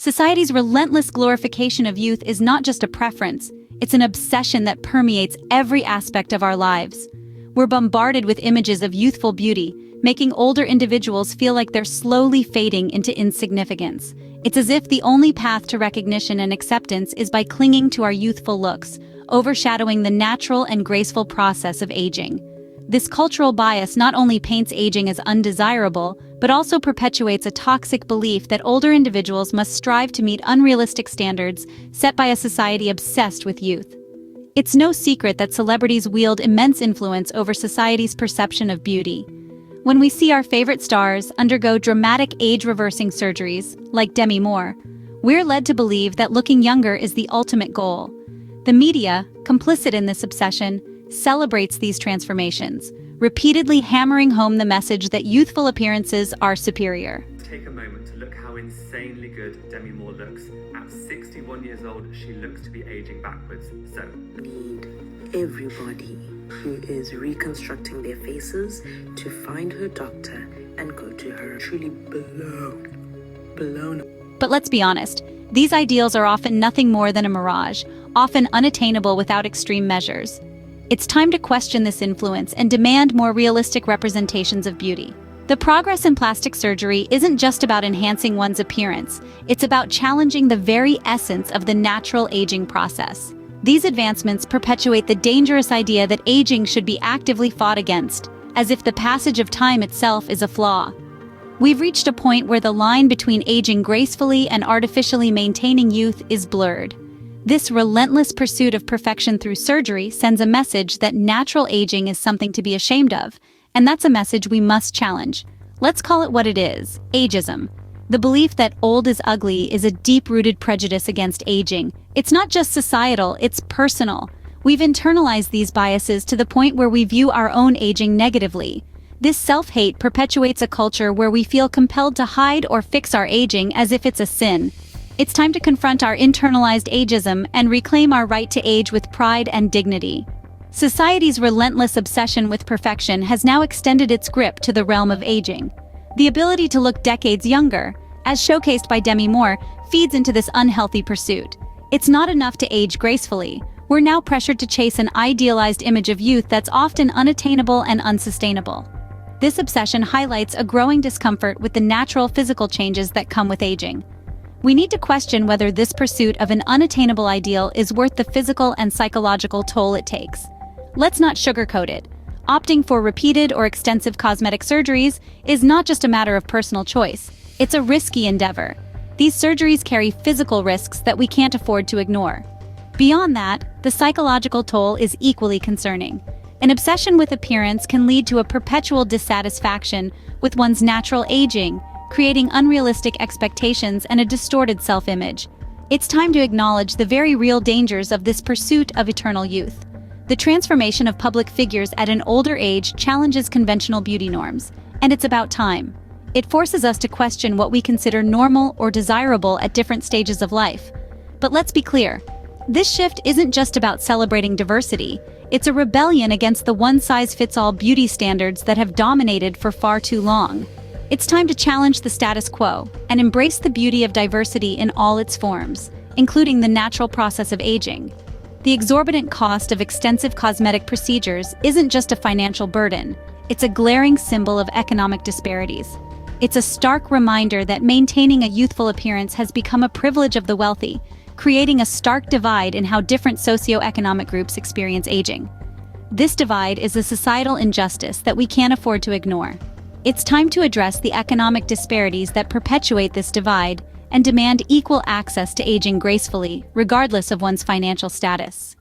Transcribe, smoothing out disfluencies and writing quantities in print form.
Society's relentless glorification of youth is not just a preference, it's an obsession that permeates every aspect of our lives. We're bombarded with images of youthful beauty, making older individuals feel like they're slowly fading into insignificance. It's as if the only path to recognition and acceptance is by clinging to our youthful looks, overshadowing the natural and graceful process of aging. This cultural bias not only paints aging as undesirable, but also perpetuates a toxic belief that older individuals must strive to meet unrealistic standards set by a society obsessed with youth. It's no secret that celebrities wield immense influence over society's perception of beauty. When we see our favorite stars undergo dramatic age-reversing surgeries, like Demi, we're led to believe that looking younger is the ultimate goal. The media, complicit in this obsession, celebrates these transformations, repeatedly hammering home the message that youthful appearances are superior. Take a moment to look how insanely good Demi Moore looks. At 61 years old, she looks to be aging backwards. So, need everybody who is reconstructing their faces to find her doctor and go to her. Truly blown. But let's be honest, these ideals are often nothing more than a mirage, often unattainable without extreme measures. It's time to question this influence and demand more realistic representations of beauty. The progress in plastic surgery isn't just about enhancing one's appearance, it's about challenging the very essence of the natural aging process. These advancements perpetuate the dangerous idea that aging should be actively fought against, as if the passage of time itself is a flaw. We've reached a point where the line between aging gracefully and artificially maintaining youth is blurred. This relentless pursuit of perfection through surgery sends a message that natural aging is something to be ashamed of, and that's a message we must challenge. Let's call it what it is: ageism. The belief that old is ugly is a deep-rooted prejudice against aging. It's not just societal, it's personal. We've internalized these biases to the point where we view our own aging negatively. This self-hate perpetuates a culture where we feel compelled to hide or fix our aging as if it's a sin. It's time to confront our internalized ageism and reclaim our right to age with pride and dignity. Society's relentless obsession with perfection has now extended its grip to the realm of aging. The ability to look decades younger, as showcased by Demi Moore, feeds into this unhealthy pursuit. It's not enough to age gracefully. We're now pressured to chase an idealized image of youth that's often unattainable and unsustainable. This obsession highlights a growing discomfort with the natural physical changes that come with aging. We need to question whether this pursuit of an unattainable ideal is worth the physical and psychological toll it takes. Let's not sugarcoat it. Opting for repeated or extensive cosmetic surgeries is not just a matter of personal choice. It's a risky endeavor. These surgeries carry physical risks that we can't afford to ignore. Beyond that, the psychological toll is equally concerning. An obsession with appearance can lead to a perpetual dissatisfaction with one's natural aging, creating unrealistic expectations and a distorted self-image. It's time to acknowledge the very real dangers of this pursuit of eternal youth. The transformation of public figures at an older age challenges conventional beauty norms, and it's about time. It forces us to question what we consider normal or desirable at different stages of life. But let's be clear, this shift isn't just about celebrating diversity, it's a rebellion against the one-size-fits-all beauty standards that have dominated for far too long. It's time to challenge the status quo and embrace the beauty of diversity in all its forms, including the natural process of aging. The exorbitant cost of extensive cosmetic procedures isn't just a financial burden, it's a glaring symbol of economic disparities. It's a stark reminder that maintaining a youthful appearance has become a privilege of the wealthy, creating a stark divide in how different socioeconomic groups experience aging. This divide is a societal injustice that we can't afford to ignore. It's time to address the economic disparities that perpetuate this divide and demand equal access to aging gracefully, regardless of one's financial status.